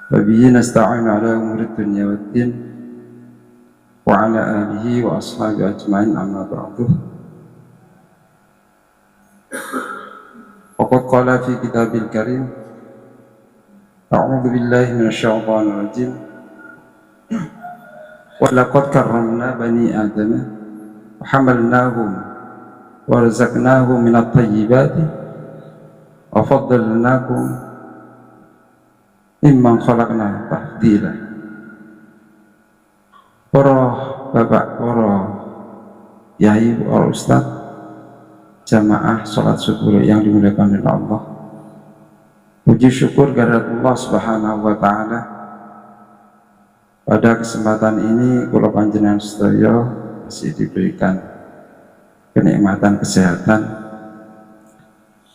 وبه نستعين على أمور الدنيا والدين وعلى آله وأصحابه أجمعين أما بعد وقد قال في كتابه الكريم أعوذ بالله من الشيطان الرجيم ولقد كرمنا بني آدم وحملناهم ورزقناهم من الطيبات وفضلناكم mimman khalaqna tafdila. Para bapak, para yai, para ustaz, jamaah salat subuh yang dimuliakan oleh Allah. Puji syukur kehadirat Allah Subhanahu wa taala. Pada kesempatan ini kula panjenengan sedaya masih diberikan kenikmatan kesehatan.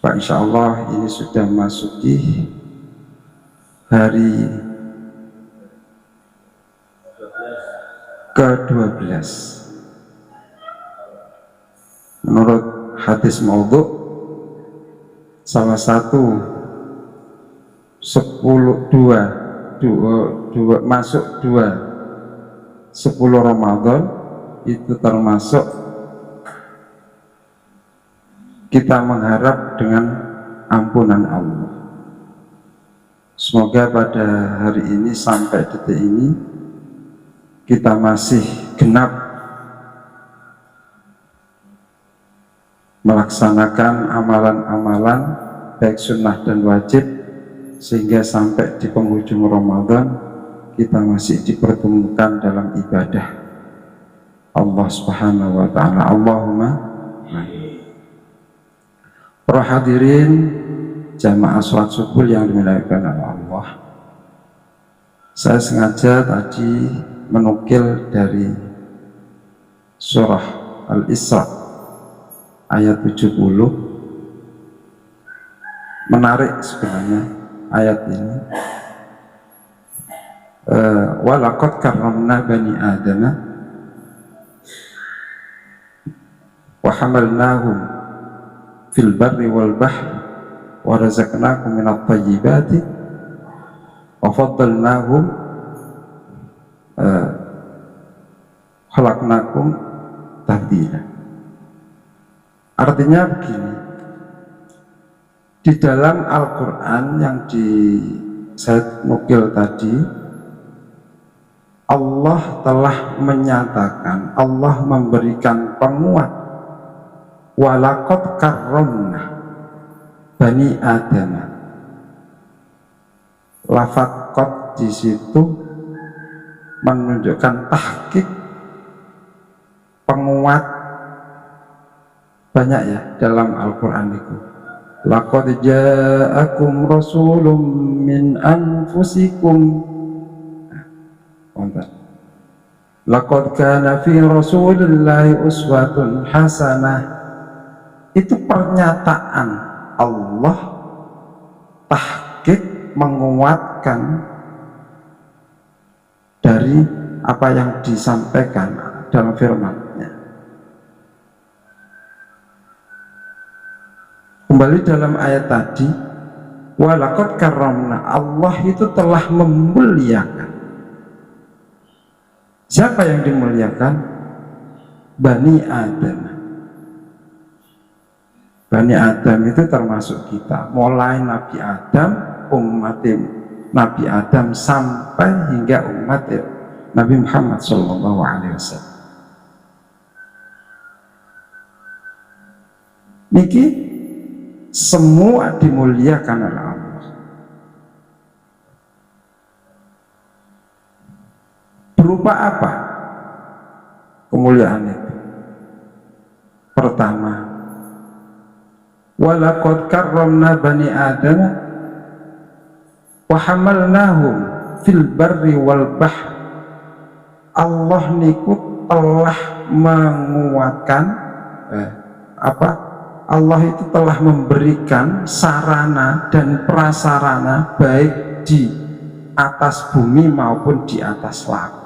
Pak, insyaallah ini sudah memasuki hari ke-12 menurut hadis maudhu, salah satu 10 Ramadan itu termasuk kita mengharap dengan ampunan Allah. Semoga pada hari ini sampai detik ini kita masih genap melaksanakan amalan-amalan baik sunnah dan wajib, sehingga sampai di penghujung Ramadan kita masih dipertemukan dalam ibadah Allah Subhanahu wa taala. Allahumma amin. Para hadirin jamaah sholat subuh yang dimuliakan oleh Allah, saya sengaja tadi menukil dari surah Al-Isra ayat 70. Menarik sebenarnya ayat ini. Walaqad karramna bani Adam wa hamalnahum fil barri wal bahri wa razaqnakum minat thayyibati wa faddalnahum khalaqnakum tafdila. Artinya begini, di dalam Al-Quran yang saya nukil tadi, Allah telah menyatakan, Allah memberikan penguat, walaqad karramna bani Adam. Lafaz qad di situ menunjukkan tahqiq, penguat banyak ya dalam Al-Quran itu. Laqad ja'akum rasulun min anfusikum. Laqad kana fi rasulillahi uswatun hasanah. Itu pernyataan Allah, tahqiq, menguatkan dari apa yang disampaikan dalam firman-Nya. Kembali dalam ayat tadi, walaqad karramna, Allah itu telah memuliakan. Siapa yang dimuliakan? Bani Adam. Bani Adam itu termasuk kita, mulai Nabi Adam, umat Nabi Adam sampai hingga umat Nabi Muhammad SAW. Niki semua dimuliakan oleh Allah. Berupa apa kemuliaan itu? Pertama, walaqad karramna bani Adam wa hamalnahum fil barri wal bahr. Allah niku telah menguatkan Allah itu telah memberikan sarana dan prasarana baik di atas bumi maupun di atas laut.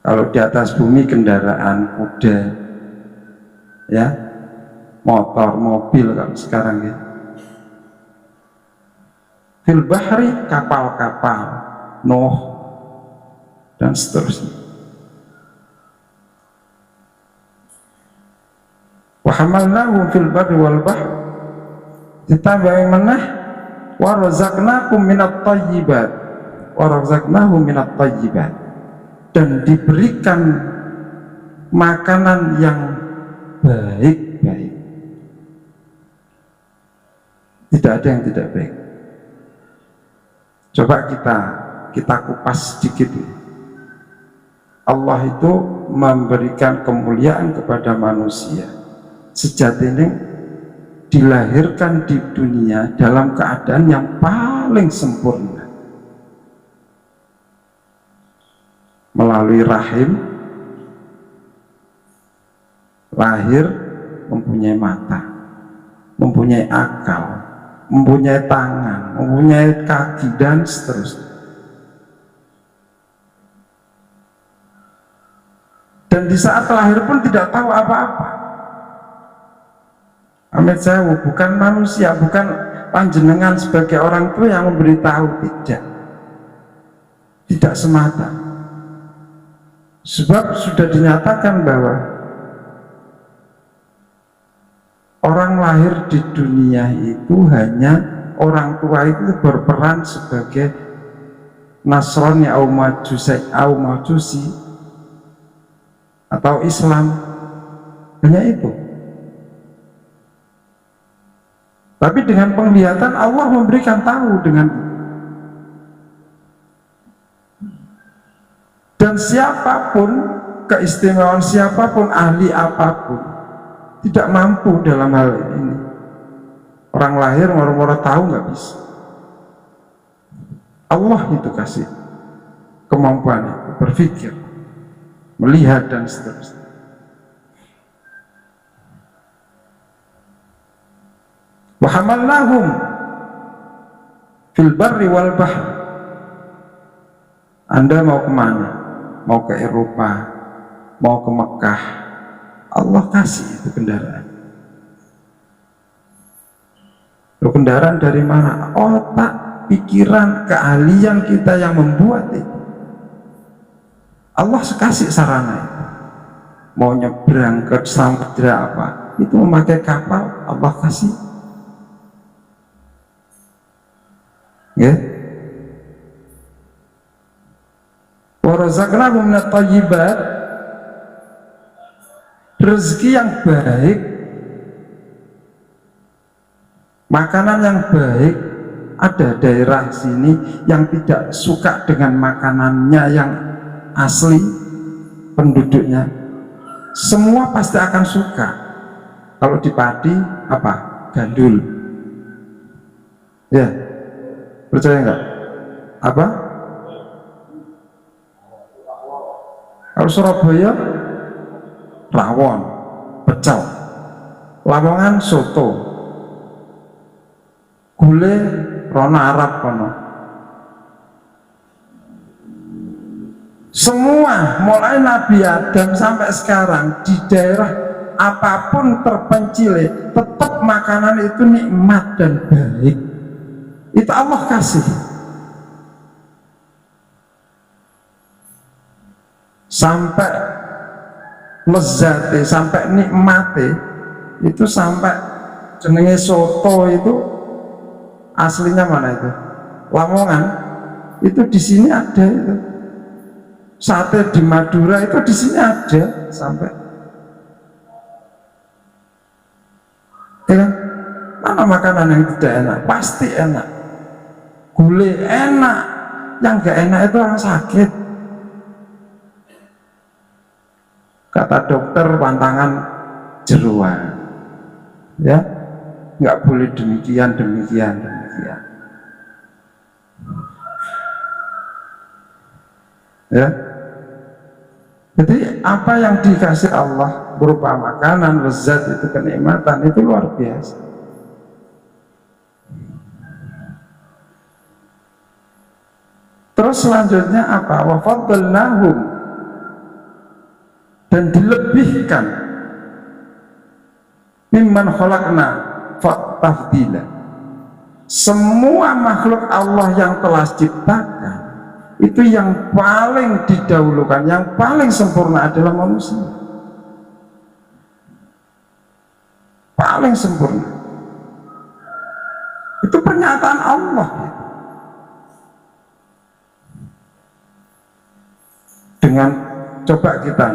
Kalau di atas bumi kendaraan kuda, ya, motor, mobil kalau sekarang ya. fil bahri kapal-kapal Nuh dan seterusnya. Wa hamalnahum fil barri wal bahr, ditambah meneh wa razaqnakum minat thayyibat, wa razaqnahum minat thayyibat, dan diberikan makanan yang baik-baik. Tidak ada yang tidak baik. Coba kita kupas sedikit. Allah itu memberikan kemuliaan kepada manusia. Sejatinya dilahirkan di dunia dalam keadaan yang paling sempurna, melalui rahim, lahir mempunyai mata, mempunyai akal, mempunyai tangan, mempunyai kaki, dan seterusnya. Dan di saat lahir pun tidak tahu apa-apa. Amit Sewu, bukan manusia, bukan panjenengan sebagai orang tua yang memberitahu, tidak semata. Sebab sudah dinyatakan bahwa orang lahir di dunia itu hanya orang tua itu berperan sebagai Nasrani au Majusi atau Islam, hanya itu. Tapi dengan penglihatan Allah memberikan tahu dengan itu. Dan siapapun, keistimewaan siapapun, ahli apapun, tidak mampu dalam hal ini. Orang lahir moro-moro tahu nggak bisa. Allah itu kasih kemampuan itu, berpikir, melihat, dan seterusnya. Wa hamalnahum fil barri wal bahr. Anda mau kemana? Mau ke Eropa, mau ke Mekah, Allah kasih itu kendaraan. Kendaraan dari mana? Otak, pikiran, keahlian kita yang membuat itu. Allah kasih sarana itu. Mau nyebrang ke samudra apa, itu memakai kapal, Allah kasih. Ya. Wa razaqnahum minat thayyibat, rezeki yang baik, makanan yang baik. Ada daerah sini yang tidak suka dengan makanannya yang asli penduduknya, semua pasti akan suka. Kalau di padi apa? Gandul. Ya, percaya nggak? Apa? Kalau Surabaya rawon, pecel. Lamongan soto, gulai rono Arab kono. Semua mulai Nabi Adam sampai sekarang di daerah apapun terpencil, tetap makanan itu nikmat dan baik. Itu Allah kasih. Sampai lezate, sampai nikmate, itu sampai jenenge soto itu aslinya mana itu? Lamongan. Itu di sini ada itu. Sate di Madura itu di sini ada sampai. Ya kan? Mana makanan yang tidak enak? Pasti enak. Gulai enak, yang gak enak itu orang sakit. Kata dokter pantangan jeruan, ya, nggak boleh demikian. Ya, jadi apa yang dikasih Allah berupa makanan, lezat, itu kenikmatan, itu luar biasa. Terus selanjutnya apa? Wa faddalnahum, dan dilebihkan mimman khalaqna tafdila, Semua makhluk Allah yang telah ciptakan itu yang paling didahulukan, yang paling sempurna adalah manusia. Paling sempurna. Itu pernyataan Allah. Dengan coba kita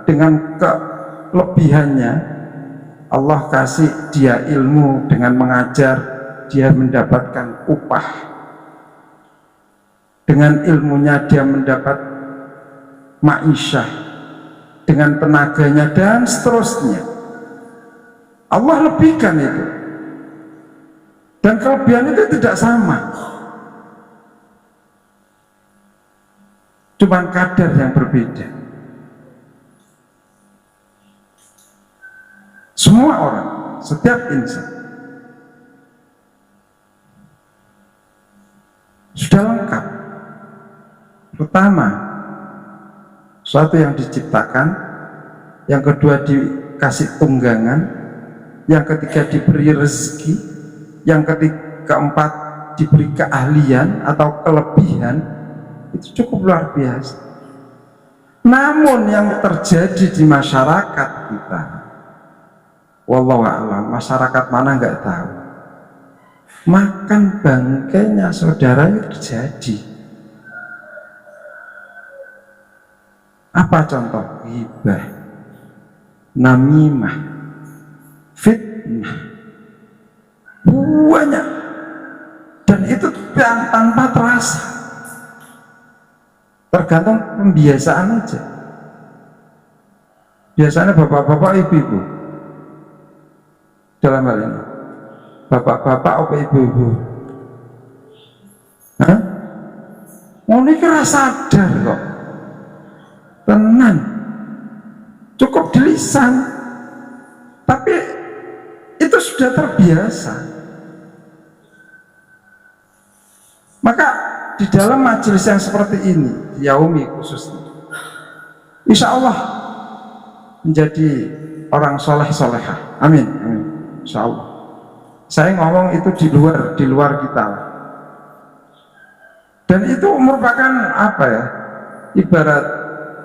dengan kelebihannya, Allah kasih dia ilmu, dengan mengajar dia mendapatkan upah, dengan ilmunya dia mendapat ma'isyah, dengan tenaganya dan seterusnya. Allah lebihkan itu, dan kelebihan itu tidak sama, cuman kadar yang berbeda. Semua orang, setiap insan sudah lengkap. Pertama, suatu yang diciptakan, yang kedua dikasih tunggangan, yang ketiga diberi rezeki, yang keempat diberi keahlian atau kelebihan. Itu cukup luar biasa. Namun yang terjadi di masyarakat kita, wallahu a'lam, masyarakat mana nggak tahu, makan bangkainya saudara itu terjadi. Apa contoh? Ghibah, namimah, fitnah, banyak, dan itu tanpa terasa, tergantung pembiasaan aja. Biasanya bapak-bapak, ibu-ibu dalam hal ini, bapak-bapak apa ibu-ibu, ini kira sadar kok, tenang, cukup di lisan, tapi itu sudah terbiasa. Maka di dalam majelis yang seperti ini, Yaumi khususnya, insya Allah menjadi orang soleh-solehah, amin, amin, insya Allah. Saya ngomong itu di luar kita, dan itu merupakan apa ya, ibarat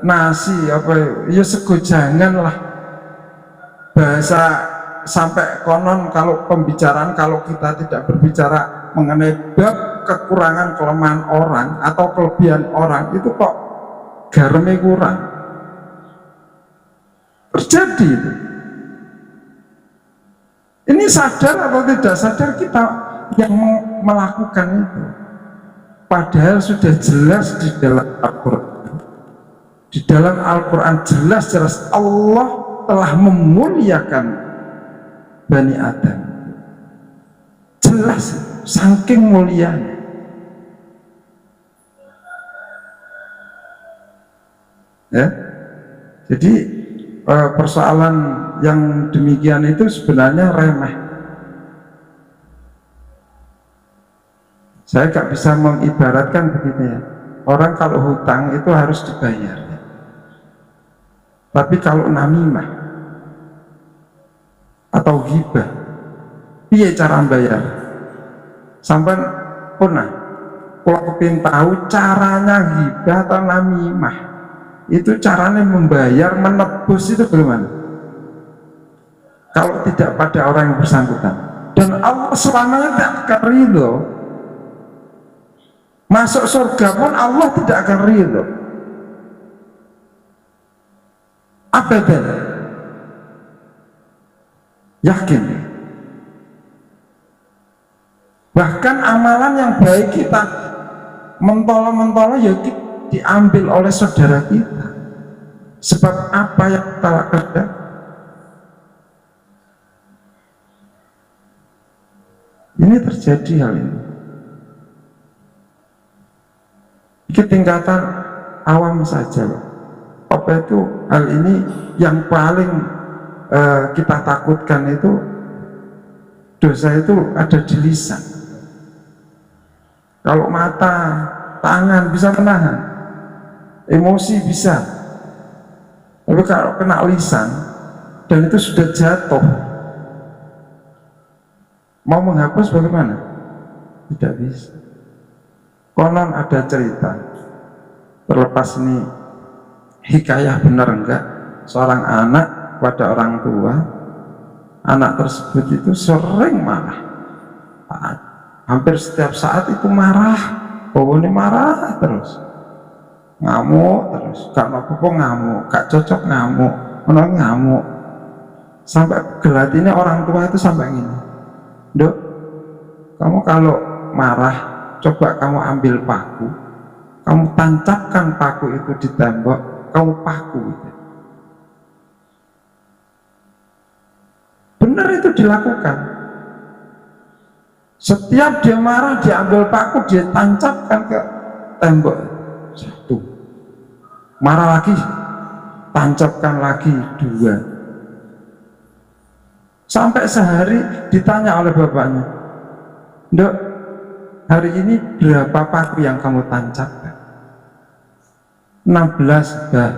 nasi apa ya, segojangan lah, bahasa sampai konon kalau pembicaraan, kalau kita tidak berbicara mengenai bab kekurangan kelemahan orang atau kelebihan orang, itu kok garamnya kurang. Terjadi itu. Ini sadar atau tidak sadar kita yang melakukan itu, padahal sudah jelas di dalam Al-Quran. Di dalam Al-Quran jelas-jelas Allah telah memuliakan Bani Adam, jelas, saking mulianya. Ya, jadi persoalan yang demikian itu sebenarnya remeh. Saya gak bisa mengibaratkan begini ya, orang kalau hutang itu harus dibayar, tapi kalau namimah atau ghibah, piye cara bayar? Sampai punah, kalau kepin tahu caranya ghibah atau namimah, itu caranya membayar, menebus itu bagaimana? Kalau tidak pada orang yang bersangkutan, dan Allah selamanya tidak akan ridho. Masuk surga pun Allah tidak akan ridho, abadan, yakin. Bahkan amalan yang baik kita mentolo-mentolo ya diambil oleh saudara kita. Sebab apa yang kita lakukan? Ini terjadi hal ini. Ini tingkatan awam saja loh. Apa itu hal ini yang paling kita takutkan itu, dosa itu ada di lisan. Kalau mata, tangan bisa menahan, emosi bisa, tapi kalau kena lisan dan itu sudah jatuh, mau menghapus bagaimana? tidak bisa. Konon ada cerita, terlepas ini hikayah benar enggak, seorang anak pada orang tua, anak tersebut itu sering marah, hampir setiap saat itu marah, pokoknya marah terus, ngamuk terus, gak apa-apa ngamuk, gak cocok ngamuk, ngamuk, sampai gelatinya orang tua itu sampai gini, Dok, kamu kalau marah, coba kamu ambil paku, kamu tancapkan paku itu di tembok, kamu paku gitu. Benar itu dilakukan. Setiap dia marah, dia ambil paku, dia tancapkan ke tembok. Satu. Marah lagi, tancapkan lagi. Dua. Sampai sehari ditanya oleh bapaknya, Dok, hari ini berapa paku yang kamu tancapkan? 16, Bah.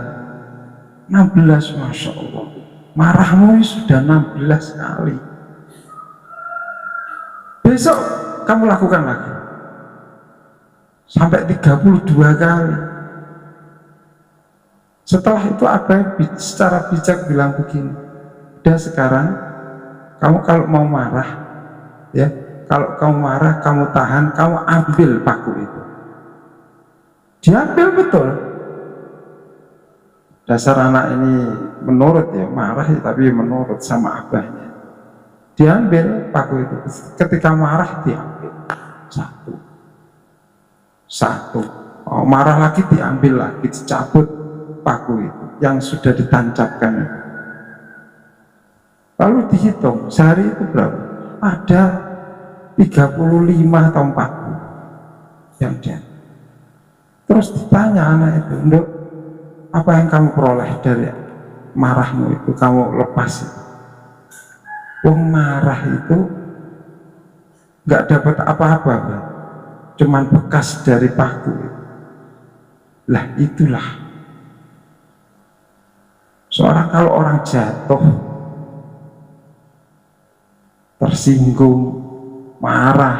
16, Masya Allah. Marahmu sudah 16 kali. Besok kamu lakukan lagi sampai 32 kali. Setelah itu Abah secara bijak bilang begini, udah sekarang kamu kalau mau marah, ya, kalau kamu marah, kamu tahan, kamu ambil paku itu. Diambil betul. Dasar anak ini menurut ya, marah ya, tapi menurut sama abahnya. Diambil paku itu. Ketika marah diambil. Satu. Oh, marah lagi diambil lagi, dicabut paku itu yang sudah ditancapkan. Lalu dihitung sehari itu berapa? Ada 35 atau 40 yang dia. Terus ditanya anak itu, Dok, apa yang kamu peroleh dari marahmu itu, kamu lepas itu? Wong marah itu nggak dapat apa-apa, cuman bekas dari paku. Lah itulah seorang, kalau orang jatuh, tersinggung, marah,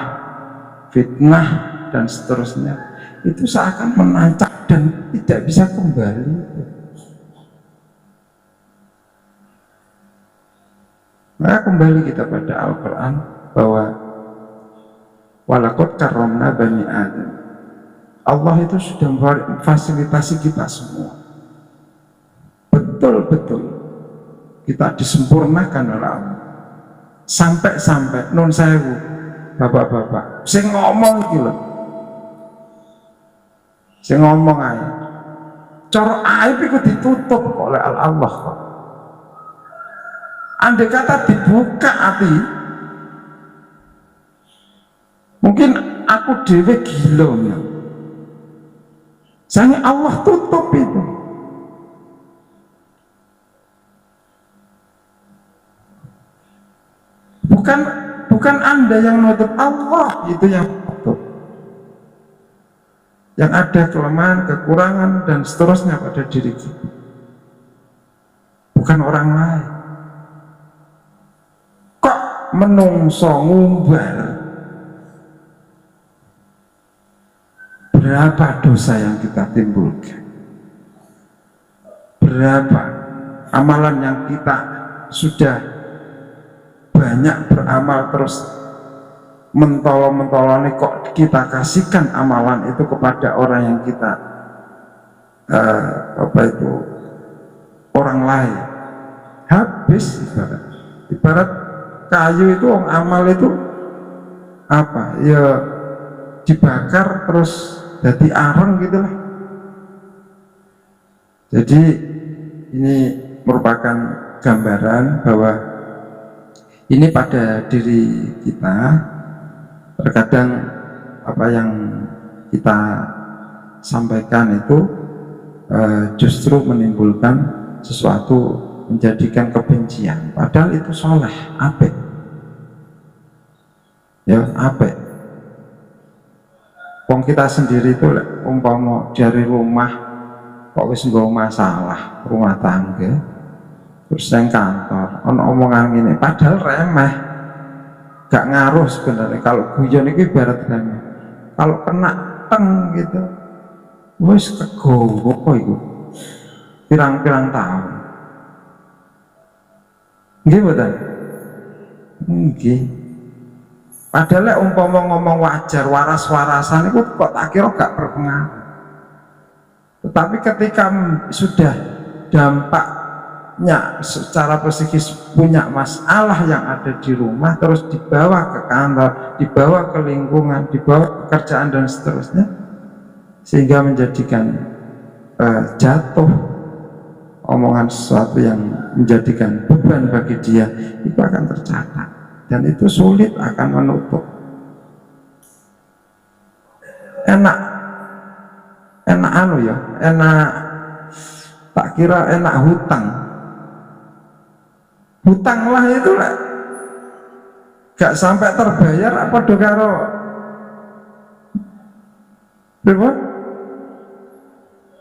fitnah dan seterusnya, itu seakan menancap dan tidak bisa kembali. Maka kembali kita pada Al-Quran bahwa walaqad karramna bani Adam. Allah itu sudah memfasilitasi kita semua. Betul-betul kita disempurnakan oleh Allah. Sampai-sampai nun sewu, bapak-bapak, saya ngomong gitu, saya ngomong aja, cara aib itu ditutup oleh Allah. Andai kata dibuka hati, mungkin aku dewe gila ya. Sayangnya Allah tutup itu. Bukan Anda yang nutup, Allah itu yang tutup. Yang ada kelemahan, kekurangan dan seterusnya pada diri kita, bukan orang lain. Kok menungso ngumbar? Berapa dosa yang kita timbulkan? Berapa amalan yang kita sudah banyak beramal terus mentolo-mentolone, kok kita kasihkan amalan itu kepada orang yang kita orang lain, habis. Ibarat kayu itu, amal itu apa ya, dibakar terus jadi arang gitulah. Jadi ini merupakan gambaran bahwa ini pada diri kita terkadang apa yang kita sampaikan itu justru menimbulkan sesuatu, menjadikan kebencian, padahal itu soleh, apik ya, apik. Wong kita sendiri itu umpama dari rumah kok wis nggawa masalah rumah tangga, terus yang kantor ono omongan ini padahal remeh, gak ngaruh sebenarnya. Kalau guyon itu ibarat gini, kalau kena teng gitu wis kegowo kok iku pirang-pirang tahun nggih mboten nggih. Padahal lek umpama ngomong wajar waras-warasan itu kok tak kira gak berpengaruh. Tetapi ketika sudah dampaknya secara psikis punya masalah yang ada di rumah, terus dibawa ke kantor, dibawa ke lingkungan, dibawa ke pekerjaan dan seterusnya, sehingga menjadikan jatuh omongan sesuatu yang menjadikan beban bagi dia, itu akan tercatat dan itu sulit akan menutup. Enak anu ya, enak tak kira enak hutang lah itu lah gak sampai terbayar apa do karo berapa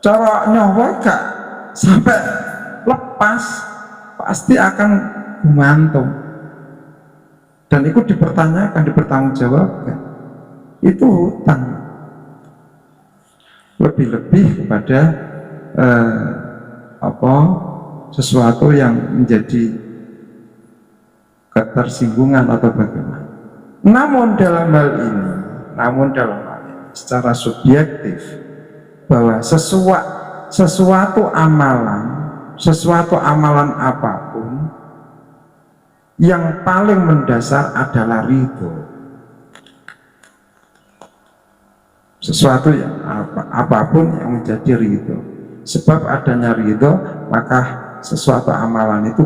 cara nyawa gak sampai lepas, pasti akan gumantung dan itu dipertanyakan, dipertanggungjawabkan. Itu hutang. Lebih-lebih kepada sesuatu yang menjadi ketersinggungan atau bagaimana. Namun dalam hal ini secara subjektif, bahwa sesuatu amalan apapun yang paling mendasar adalah ridho. Sesuatu yang apapun yang menjadi ridho, sebab adanya ridho maka sesuatu amalan itu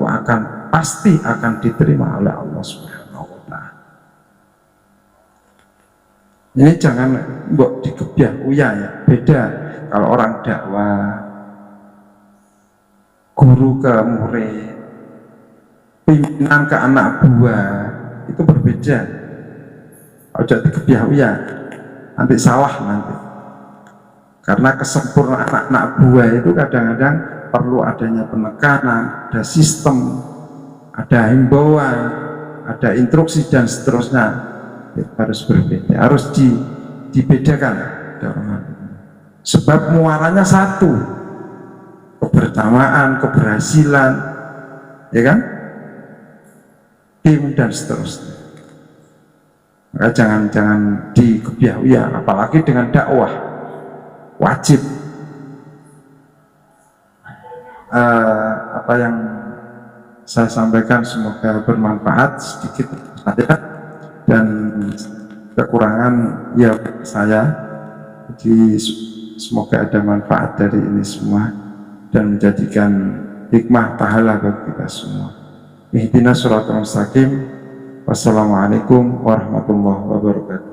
pasti akan diterima oleh Allah Subhanahu wa Ta'ala. Ini jangan mbok digebyah uya ya. Beda kalau orang dakwah, guru ke murid, pimpinan ke anak buah, itu berbeda. Ojo digebyah uya, nanti salah nanti. Karena kesempurnaan anak buah itu kadang-kadang perlu adanya penekanan, ada sistem, ada himbauan, ada instruksi dan seterusnya. Itu harus berbeda, harus dibedakan. Sebab muaranya satu, kebersamaan, keberhasilan, ya kan, tim dan seterusnya. Maka jangan digebyah ya, apalagi dengan dakwah wajib apa yang saya sampaikan semoga bermanfaat sedikit saja, dan kekurangan ya saya, jadi semoga ada manfaat dari ini semua dan menjadikan hikmah pahala bagi kita semua. Ihdinas siratal mustaqim. Wassalamualaikum warahmatullahi wabarakatuh.